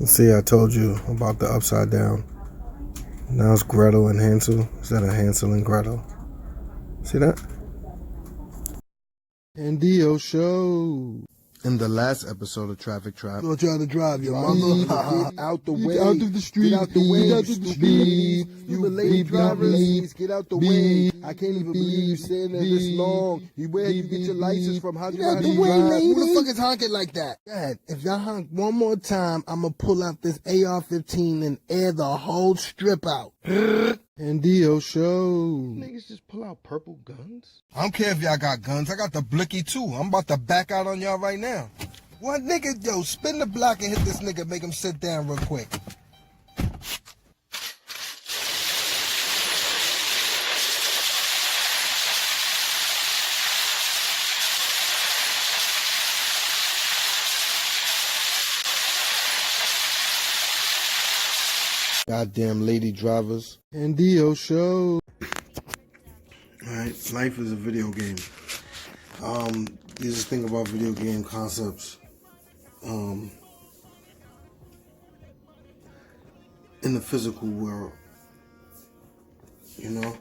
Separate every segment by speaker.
Speaker 1: See, I told you about the upside down. Now it's Gretel and Hansel instead of Hansel and Gretel. See that? And Deo Show. In the last episode of Traffic Trap,
Speaker 2: You're trying to drive your mother.
Speaker 1: Get out the way.
Speaker 2: Get out of the street.
Speaker 1: Get out the way.
Speaker 2: Get out of the street. You late drivers, get out the way. I can't even believe you staying there this long. Where you get your license from? How'd you know how to drive? Who the fuck is honking like that?
Speaker 1: Dad, if y'all honk one more time, I'ma pull out this AR-15 and air the whole strip out. And Deo Show.
Speaker 3: Niggas just pull out purple guns?
Speaker 2: I don't care if y'all got guns. I got the blicky too. I'm about to back out on y'all right now. One nigga, yo, spin the block and hit this nigga. Make him sit down real quick.
Speaker 1: Goddamn lady drivers. And Deo Show. Alright, life is a video game. You just think about video game concepts. In the physical world. You know?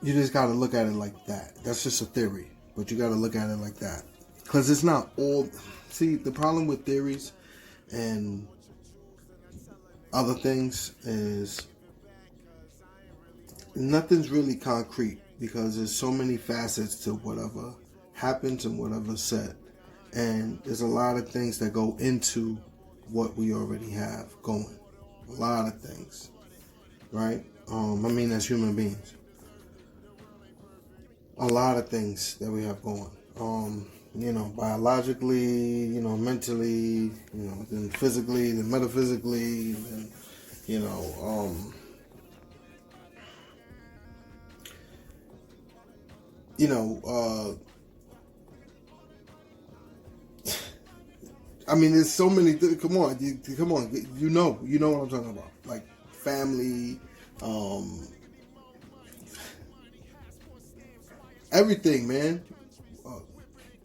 Speaker 1: You just gotta look at it like that. That's just a theory. But you gotta look at it like that. Because it's not all... See, the problem with theories and other things is nothing's really concrete because there's so many facets to whatever happens and whatever's said. And there's a lot of things that go into what we already have going. A lot of things, right? I mean, as human beings. A lot of things that we have going. You know, biologically, you know, mentally, you know, then physically, then metaphysically, then, you know, I mean, there's so many. Come on, you know what I'm talking about. Like family, everything, man.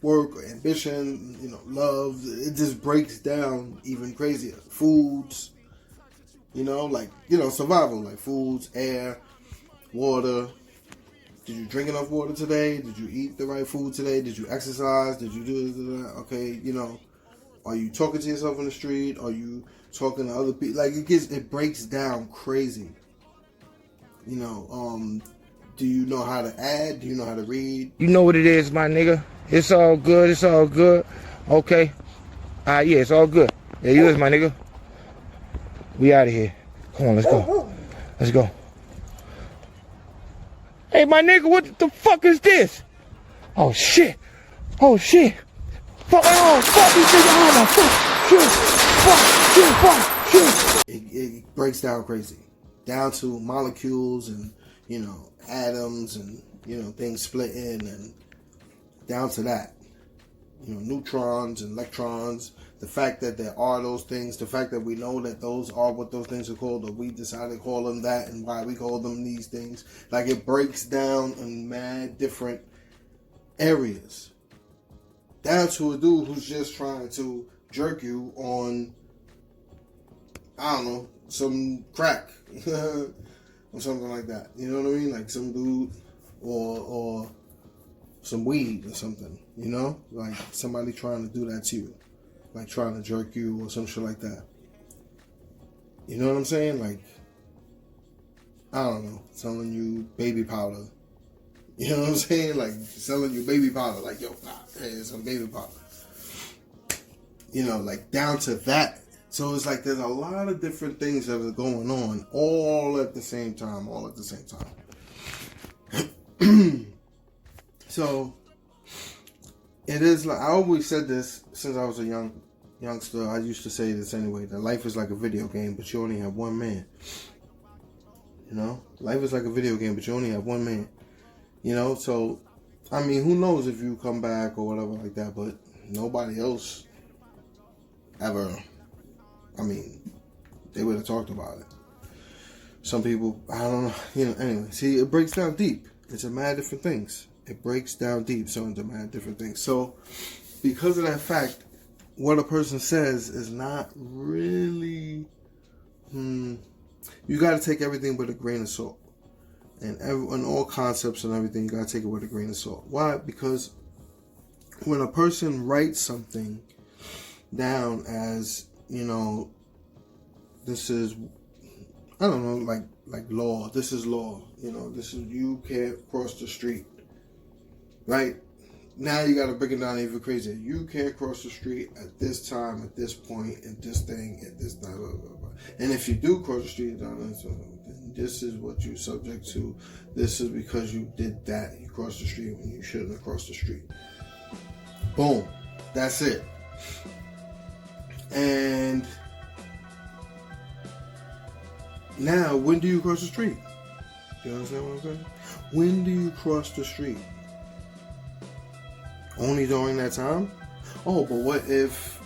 Speaker 1: Work, ambition, you know, love. It just breaks down even crazier. Foods, you know, like, you know, survival, like foods, air, water. Did you drink enough water today? Did you eat the right food today? Did you exercise? Did you do this? Okay, you know, are you talking to yourself in the street? Are you talking to other people? Like, it breaks down crazy. You know, do you know how to add? Do you know how to read?
Speaker 3: You know what it is, my nigga. It's all good. It's all good. Okay. Yeah, it's all good. Yeah, you is, my nigga. We out of here. Come on, let's go. Let's go. Hey, my nigga, what the fuck is this? Oh, shit. Oh, shit. Fuck. Oh, fuck this nigga. Oh, my fuck. Shit.
Speaker 1: It breaks down crazy. Down to molecules and, you know, atoms and, you know, things splitting and down to that. You know, neutrons and electrons, the fact that there are those things, the fact that we know that those are what those things are called, or we decided to call them that and why we call them these things. Like, it breaks down in mad different areas. Down to a dude who's just trying to jerk you on, I don't know, some crack. Or something like that. You know what I mean? Like some dude or some weed or something. You know? Like somebody trying to do that to you. Like trying to jerk you or some shit like that. You know what I'm saying? Like, I don't know. Selling you baby powder. You know what I'm saying? Like selling you baby powder. Like, yo, here's some baby powder. You know, like down to that. So it's like there's a lot of different things that are going on all at the same time. So it is like, I always said this since I was a youngster. I used to say this anyway, that life is like a video game, but you only have one man. You know? Life is like a video game, but you only have one man. You know? So, I mean, who knows if you come back or whatever like that, but nobody else ever... I mean, they would have talked about it. Some people, I don't know, you know, anyway. See, it breaks down deep. It's a mad different things. It breaks down deep, so into mad different things. So, because of that fact, what a person says is not really. You got to take everything with a grain of salt, and all concepts and everything, you got to take it with a grain of salt. Why? Because when a person writes something down as, this is, I don't know, like law. This is law. This is, you can't cross the street, right? Now you got to break it down even crazier. You can't cross the street at this time, at this point, at this thing, at this time. Blah, blah, blah. And if you do cross the street, then this is what you're subject to. This is because you did that. You crossed the street when you shouldn't have crossed the street. Boom. That's it. And now, when do you cross the street? You understand what I'm saying? When do you cross the street? Only during that time? Oh, but what if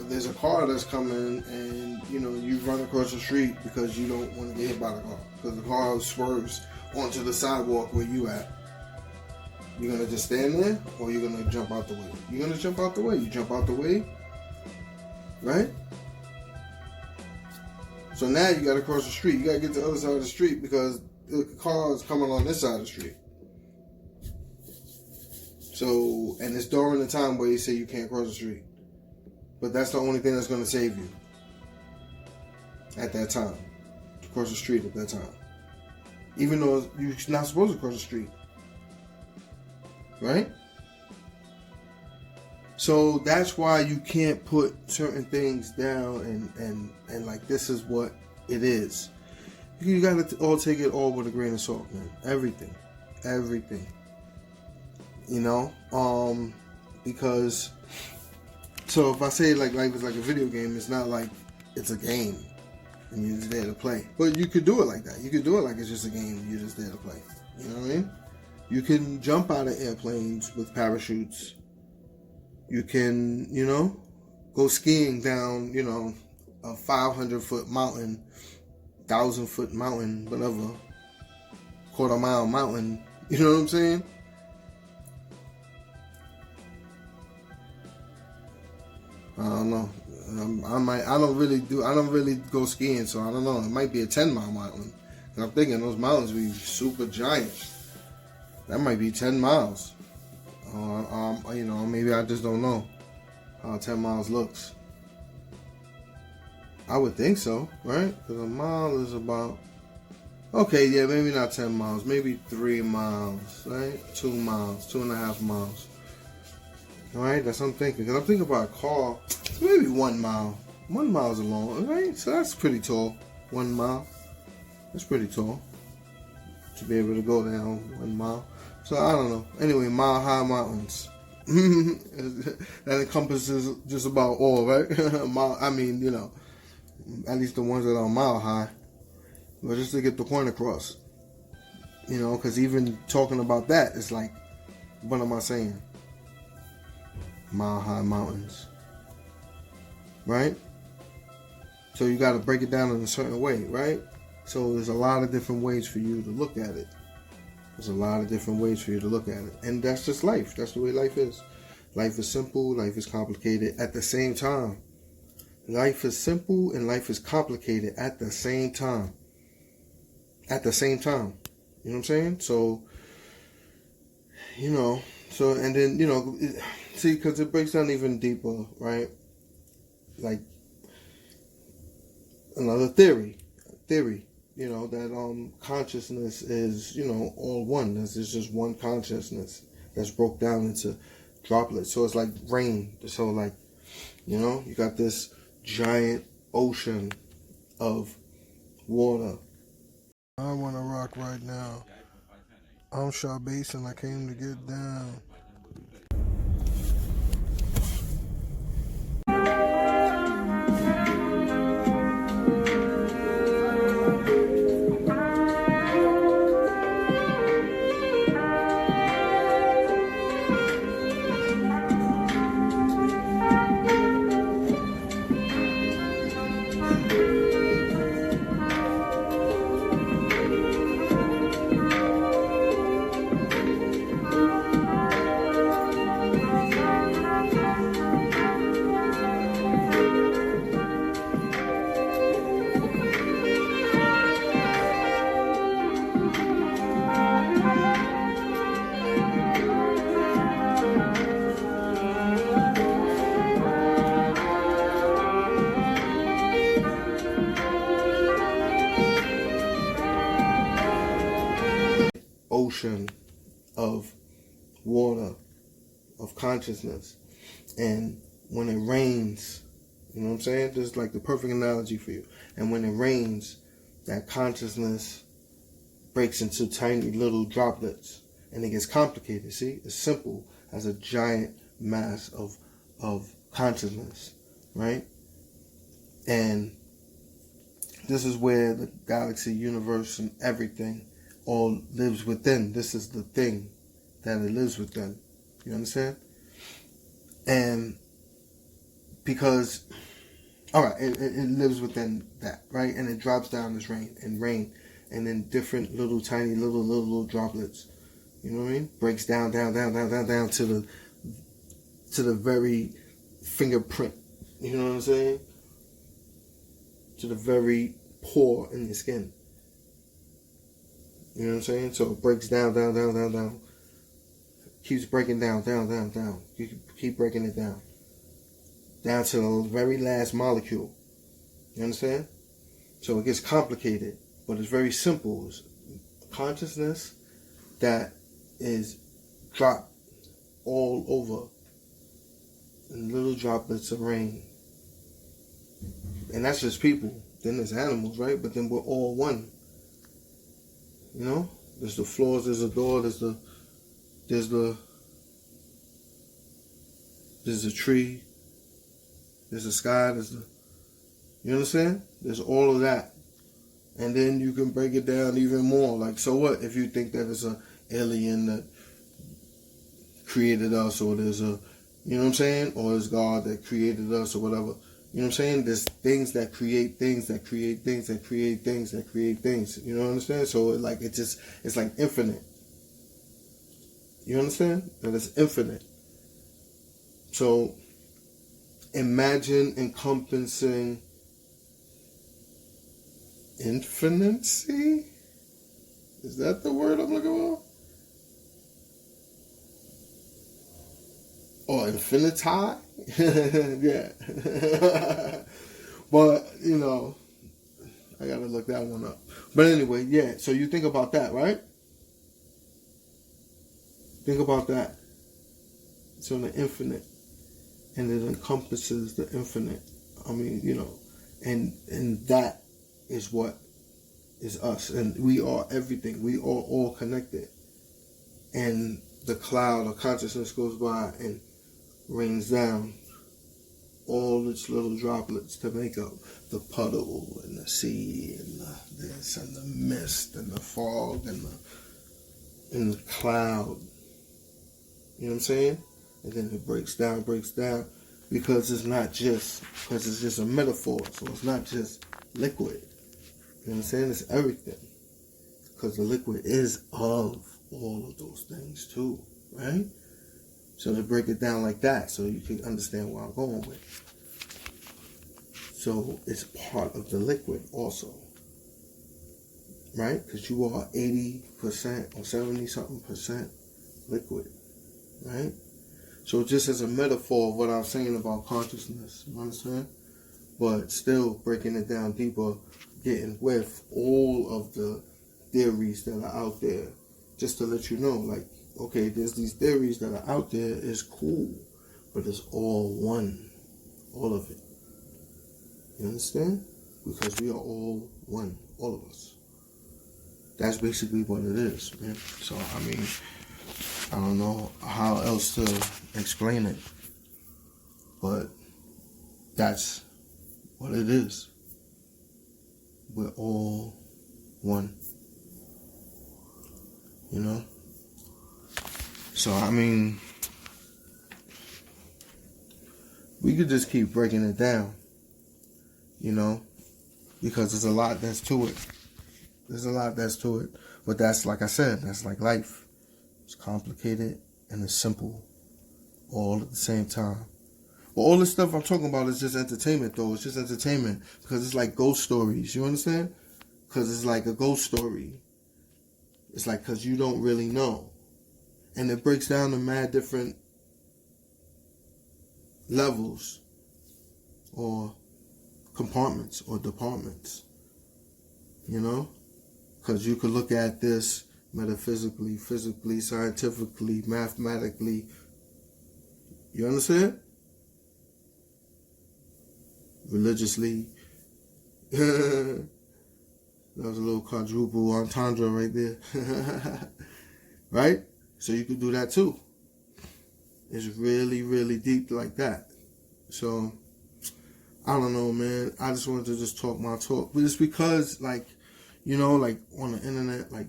Speaker 1: there's a car that's coming and, you run across the street because you don't want to get hit by the car? Because the car swerves onto the sidewalk where you at. You're going to just stand there, or you're going to jump out the way? You're going to jump out the way. You jump out the way, right? So now you got to cross the street. You got to get to the other side of the street because the car is coming on this side of the street. So, and it's during the time where you say you can't cross the street. But that's the only thing that's going to save you at that time. To cross the street at that time. Even though you're not supposed to cross the street. Right? So that's why you can't put certain things down and like, this is what it is. You got to all take it all with a grain of salt, man. Everything. Because, so if I say like life is like a video game, it's not like it's a game and you're just there to play. But you could do it like that. You could do it like it's just a game and you're just there to play. You know what I mean? You can jump out of airplanes with parachutes. You can, go skiing down, a 500-foot mountain, 1,000-foot mountain, whatever, quarter-mile mountain. You know what I'm saying? I don't know. I don't really go skiing, so I don't know. It might be a 10-mile mountain. And I'm thinking those mountains be super giant. That might be 10 miles. Maybe I just don't know how 10 miles looks. I would think so, right? Because a mile is about, okay, yeah, maybe not 10 miles, maybe 3 miles, right? 2 miles, 2.5 miles. All right, that's what I'm thinking. Because I'm thinking about a car, maybe 1 mile. 1 mile is long, right? So that's pretty tall. 1 mile. That's pretty tall. To be able to go down 1 mile. So I don't know. Anyway, mile high mountains. That encompasses just about all, right? At least the ones that are mile high. But just to get the point across. Because even talking about that, it's like, what am I saying? Mile high mountains. Right? So you got to break it down in a certain way, right? So there's a lot of different ways for you to look at it. And that's just life. That's the way life is. Life is simple. Life is complicated at the same time. Life is simple and life is complicated at the same time. You know what I'm saying? So, and then, see, because it breaks down even deeper, right? Like, another theory, that consciousness is, all one. There's just one consciousness that's broke down into droplets. So it's like rain. So like, you got this giant ocean of water. I want to rock right now. I'm Shaw Bass and I came to get down. ocean of water, of consciousness. And when it rains, you know what I'm saying? This is like the perfect analogy for you. And when it rains, that consciousness breaks into tiny little droplets. And it gets complicated, see? It's simple as a giant mass of consciousness, right? And this is where the galaxy, universe, and everything all lives within. This is the thing that it lives within. You understand? And because, all right, it lives within that, right? And it drops down as rain, and then different little tiny little droplets. You know what I mean? Breaks down to the very fingerprint. You know what I'm saying? To the very pore in your skin. You know what I'm saying? So it breaks down. Keeps breaking down. You keep breaking it down. Down to the very last molecule. You understand? So it gets complicated, but it's very simple. It's consciousness that is dropped all over in little droplets of rain. And that's just people. Then there's animals, right? But then we're all one. You know? There's the floors, there's the door, there's a tree, there's a sky, you understand? There's all of that. And then you can break it down even more. Like, so what if you think that it's an alien that created us, or there's a, you know what I'm saying? Or it's God that created us, or whatever. You know what I'm saying? There's things that create things that create things that create things that create things. You know what I'm saying? So it's like infinite. You understand? That it's infinite. So imagine encompassing infinity? Is that the word I'm looking for? Or infiniti? Yeah. But, you know, I gotta look that one up. But anyway, yeah, so you think about that, right? Think about that. So the infinite. And it encompasses the infinite. I mean, you know, and that is what is us. And we are everything. We are all connected. And the cloud of consciousness goes by and rains down all its little droplets to make up the puddle and the sea and the this and the mist and the fog and the cloud. You know what I'm saying? And then it breaks down because it's just a metaphor. So it's not just liquid. You know what I'm saying? It's everything. Because the liquid is of all of those things too, right? So to break it down like that, so you can understand where I'm going with. So it's part of the liquid also, right? Because you are 80% or 70-something% liquid, right? So just as a metaphor of what I'm saying about consciousness, you understand? But still breaking it down deeper, getting with all of the theories that are out there, just to let you know, like, okay, there's these theories that are out there, it's cool, but it's all one, all of it. You understand? Because we are all one, all of us. That's basically what it is, man. So, I mean, I don't know how else to explain it, but that's what it is. We're all one, you know? So, I mean, we could just keep breaking it down, you know, because there's a lot that's to it. There's a lot that's to it. But that's, like I said, that's like life. It's complicated and it's simple all at the same time. But all this stuff I'm talking about is just entertainment, though. It's just entertainment because it's like ghost stories. You understand? Because it's like a ghost story. It's like because you don't really know. And it breaks down to mad different levels or compartments or departments. You know? Because you could look at this metaphysically, physically, scientifically, mathematically. You understand? Religiously. That was a little quadruple entendre right there. Right? So you could do that too. It's really, really deep like that. So, I don't know, man. I just wanted to just talk my talk. But it's because, like, you know, like on the internet, like,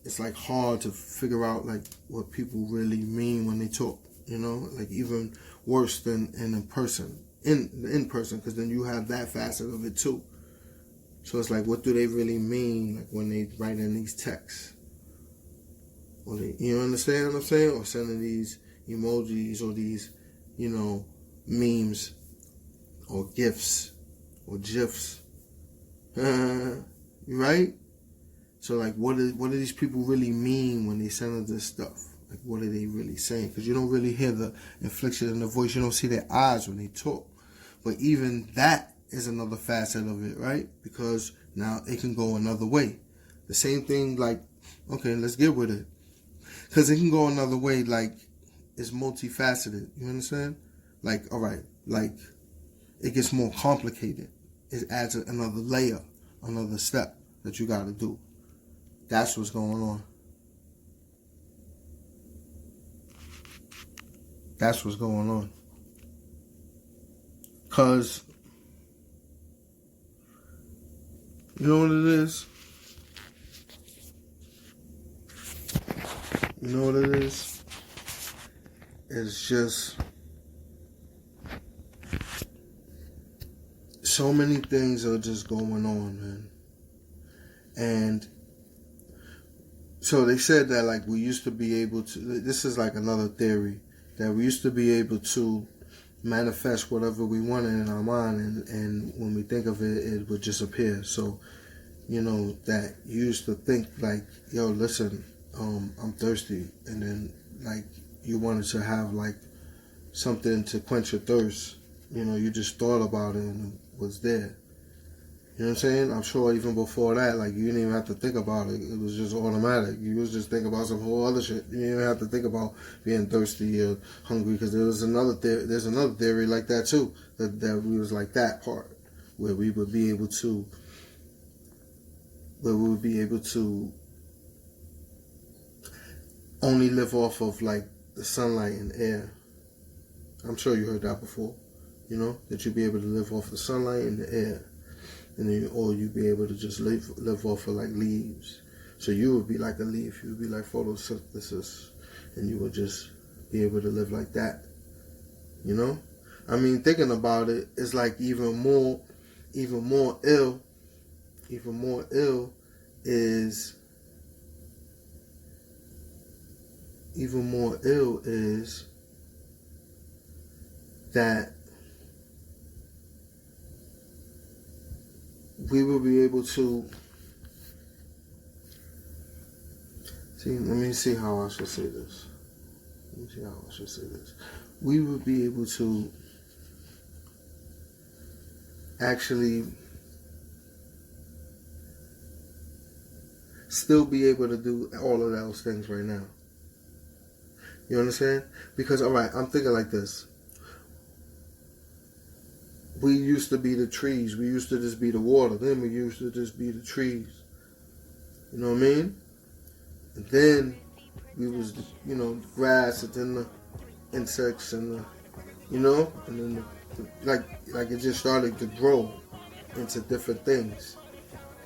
Speaker 1: it's like hard to figure out like what people really mean when they talk, you know, like even worse than in person, in person, because then you have that facet of it too. So it's like, what do they really mean, like when they write in these texts? Or they, you understand what I'm saying? Or sending these emojis or these, you know, memes or GIFs or GIFs, right? So like, what do these people really mean when they send us this stuff? Like, what are they really saying? Because you don't really hear the inflection in the voice. You don't see their eyes when they talk. But even that is another facet of it, right? Because now it can go another way. The same thing, like, okay, let's get with it. Because it can go another way, like, it's multifaceted. You understand? Like, all right, like, it gets more complicated. It adds another layer, another step that you got to do. That's what's going on. That's what's going on. Because, you know what it is? You know what it is? It's just so many things are just going on, man. And so they said that, like, we used to be able to, this is like another theory, that we used to be able to manifest whatever we wanted in our mind, and when we think of it, it would just appear. So, you know, that you used to think like, yo, listen, I'm thirsty, and then like you wanted to have like something to quench your thirst. You know, you just thought about it and it was there. You know what I'm saying? I'm sure even before that, like, you didn't even have to think about it. It was just automatic. You was just thinking about some whole other shit. You didn't even have to think about being thirsty or hungry, because there's another theory like that too, that we was like that part, where we would be able to only live off of like the sunlight and air. I'm sure you heard that before. You know, that you'd be able to live off the sunlight and the air. And then, or you'd be able to just live off of like leaves. So you would be like a leaf. You would be like photosynthesis, and you would just be able to live like that. You know, I mean, thinking about it, it's like even more ill is that we will be able to see. Let me see how I should say this. We will be able to actually still be able to do all of those things right now. You understand? Because, all right, I'm thinking like this. We used to be the trees. We used to just be the water. Then we used to just be the trees. You know what I mean? And then we was, the, you know, the grass, and then the insects, and the, you know, and then like it just started to grow into different things,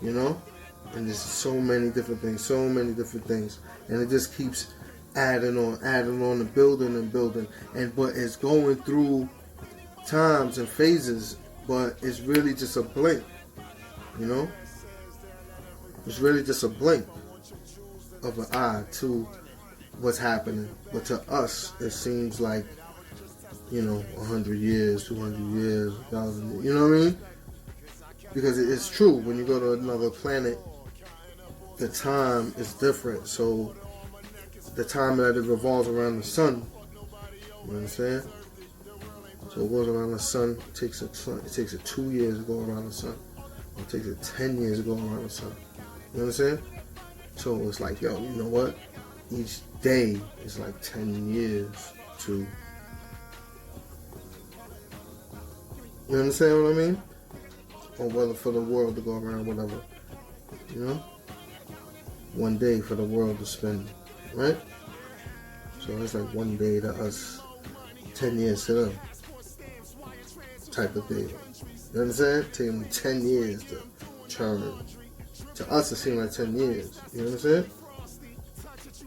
Speaker 1: you know? And there's so many different things, and it just keeps adding on, and building, but it's going through times and phases, but it's really just a blink, you know? It's really just a blink of an eye to what's happening. But to us, it seems like, you know, 100 years, 200 years, 1,000 years, you know what I mean? Because it's true, when you go to another planet, the time is different. So the time that it revolves around the sun, you understand? So it goes around the sun. It takes it 2 years to go around the sun. It takes it 10 years to go around the sun. You understand? So it's like, yo, you know what? Each day is like 10 years to, you understand what I mean? Or whether for the world to go around, whatever. You know? One day for the world to spin, right? So it's like one day to us, 10 years to them, type of thing. You understand? Taking them 10 years to turn. To us, it seems like 10 years. You know what I'm saying?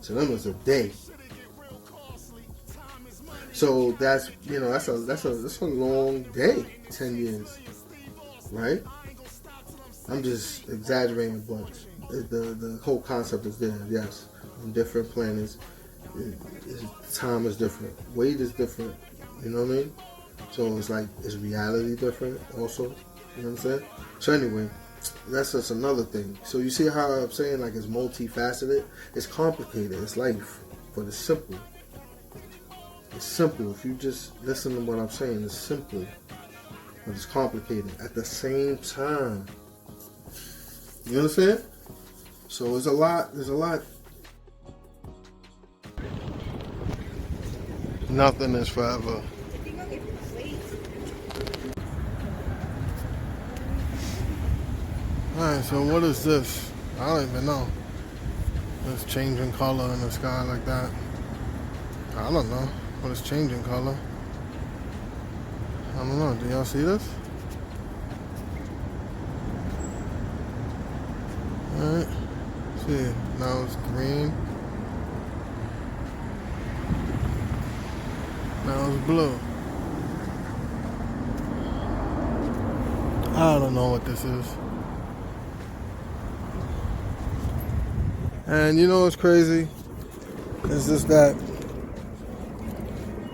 Speaker 1: To them, it's a day. So that's, you know, that's a long day. 10 years, right? I'm just exaggerating, but the whole concept is there. Yes, on different planets, time is different, weight is different. You know what I mean? So it's like, is reality different also? You know what I'm saying? So anyway, that's just another thing. So you see how I'm saying, like, it's multifaceted? It's complicated. It's life, but it's simple. It's simple. If you just listen to what I'm saying, it's simple, but it's complicated at the same time. You understand? So there's a lot. Nothing is forever. Alright, so what is this? I don't even know. It's changing color in the sky like that. I don't know, but it's changing color. I don't know, do y'all see this? Alright, see, now it's green. Now it's blue. I don't know what this is. And you know what's crazy? It's just that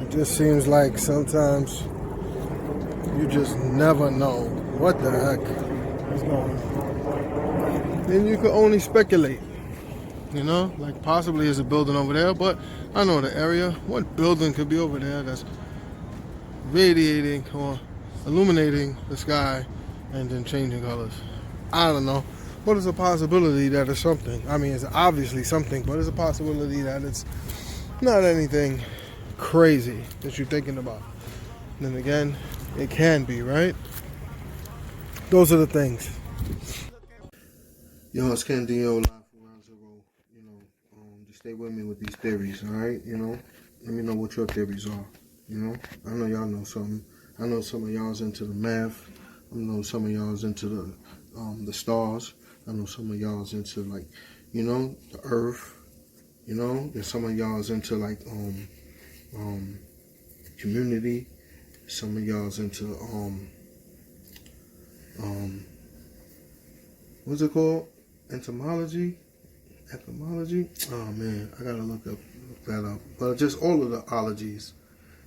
Speaker 1: it just seems like sometimes you just never know what the heck is going on. Then you can only speculate. You know, like possibly there's a building over there, but I know the area. What building could be over there that's radiating or illuminating the sky and then changing colors? I don't know. But it's a possibility that it's something. I mean, it's obviously something, but it's a possibility that it's not anything crazy that you're thinking about. And then again, it can be, right? Those are the things. Yo, it's Ken Deo live from Round Zero. You know, just stay with me with these theories, all right? You know, let me know what your theories are. You know, I know y'all know something. I know some of y'all's into the math. I know some of y'all's into the stars. I know some of y'all's into, like, you know, the earth. You know, and some of y'all's into, like, community. Some of y'all's into what's it called? Etymology. Oh man, I gotta look that up. But just all of the ologies,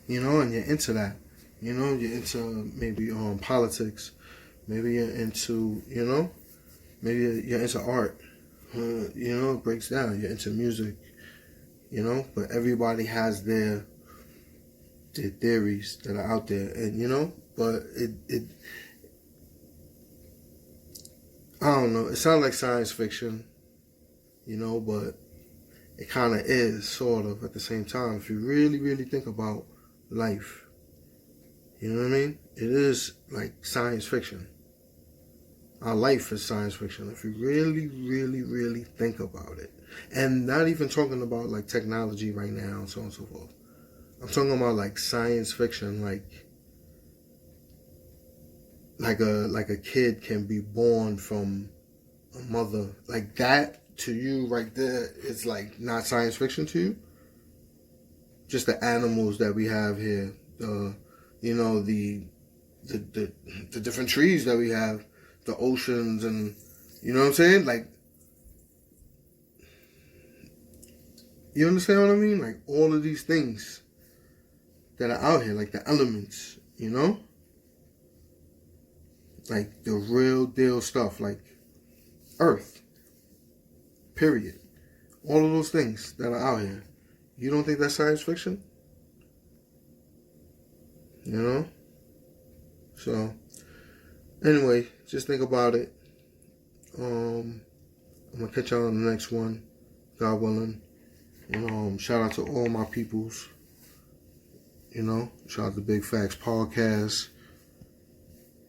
Speaker 1: you know, and you're into that. You know, you're into maybe politics. Maybe you're into, you know, maybe you're into art. You know, it breaks down. You're into music. You know, but everybody has their theories that are out there, and you know, but it I don't know. It sounds like science fiction, you know, but it kind of is, sort of, at the same time. If you really, really think about life, you know what I mean? It is like science fiction. Our life is science fiction, if you really, really, really think about it. And not even talking about like technology right now and so on and so forth. I'm talking about like science fiction, like a kid can be born from a mother. Like that to you right there is like not science fiction to you. Just the animals that we have here, you know, the different trees that we have, the oceans, and you know what I'm saying? Like, you understand what I mean? Like all of these things that are out here, like the elements, you know? Like the real deal stuff, like Earth, period. All of those things that are out here. You don't think that's science fiction? You know? So, anyway, just think about it. I'm I'm gonna catch y'all on the next one, God willing. Shout out to all my peoples. Shout out to Big Facts Podcast.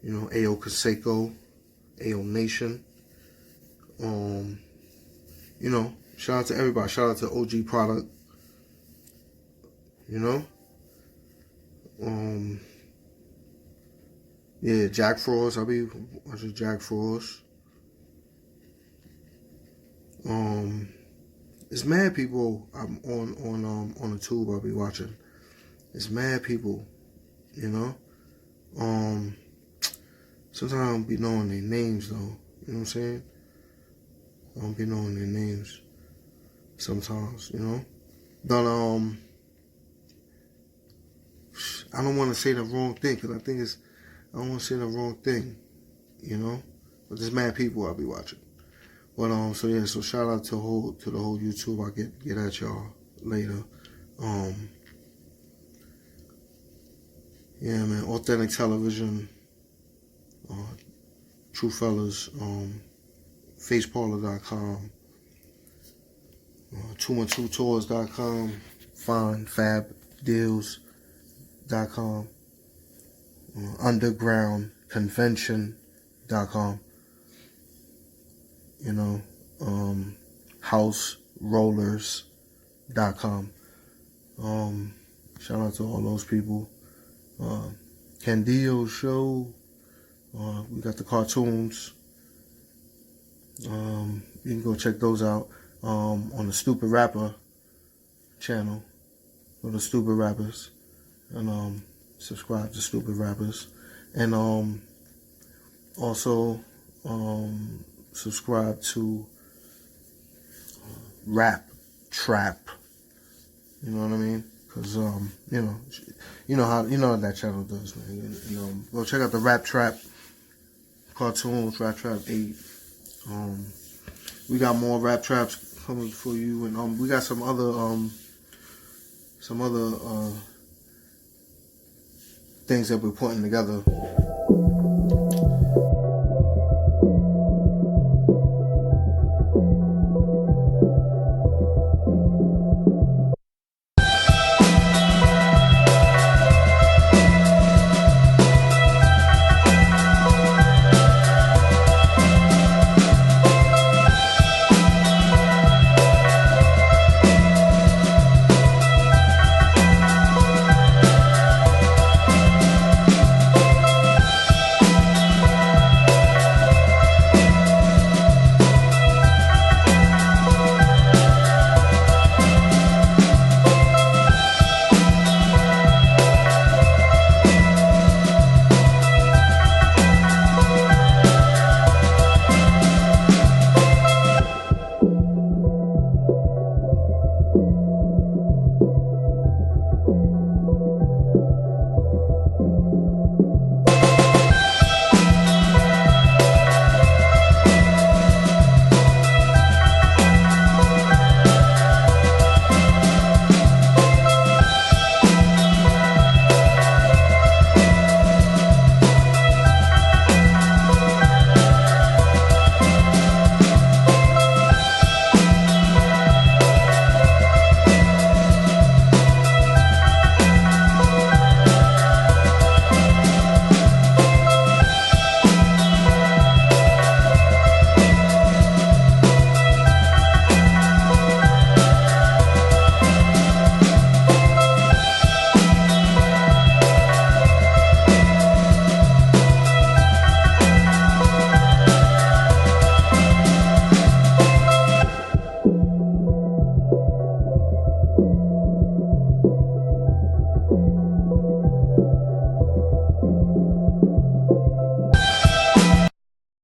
Speaker 1: AO Conseco, AO Nation. Shout out to everybody. Shout out to OG Product. Yeah, Jack Frost. I'll be watching Jack Frost. It's mad people I'm on the tube I'll be watching. It's mad people, Sometimes I don't be knowing their names though. You know what I'm saying? I don't be knowing their names sometimes, But I don't want to say the wrong thing because I don't want to say the wrong thing, But there's mad people I'll be watching. But so shout out to the whole YouTube. I'll get at y'all later. Yeah, man. Authentic Television, True Fellas, faceparlor.com, 212tours.com, fabdeals.com, undergroundconvention.com, houserollers.com. Shout out to all those people. Deo Show. We got the cartoons. You can go check those out on the Stupid Rapper channel. Go to Stupid Rappers and subscribe to Stupid Rappers. And also subscribe to Rap Trap. You know what I mean? Cause you know what that channel does, man. Go check out the Rap Trap cartoons, Rap Trap 8. We got more Rap Traps coming for you, and we got some other things that we're putting together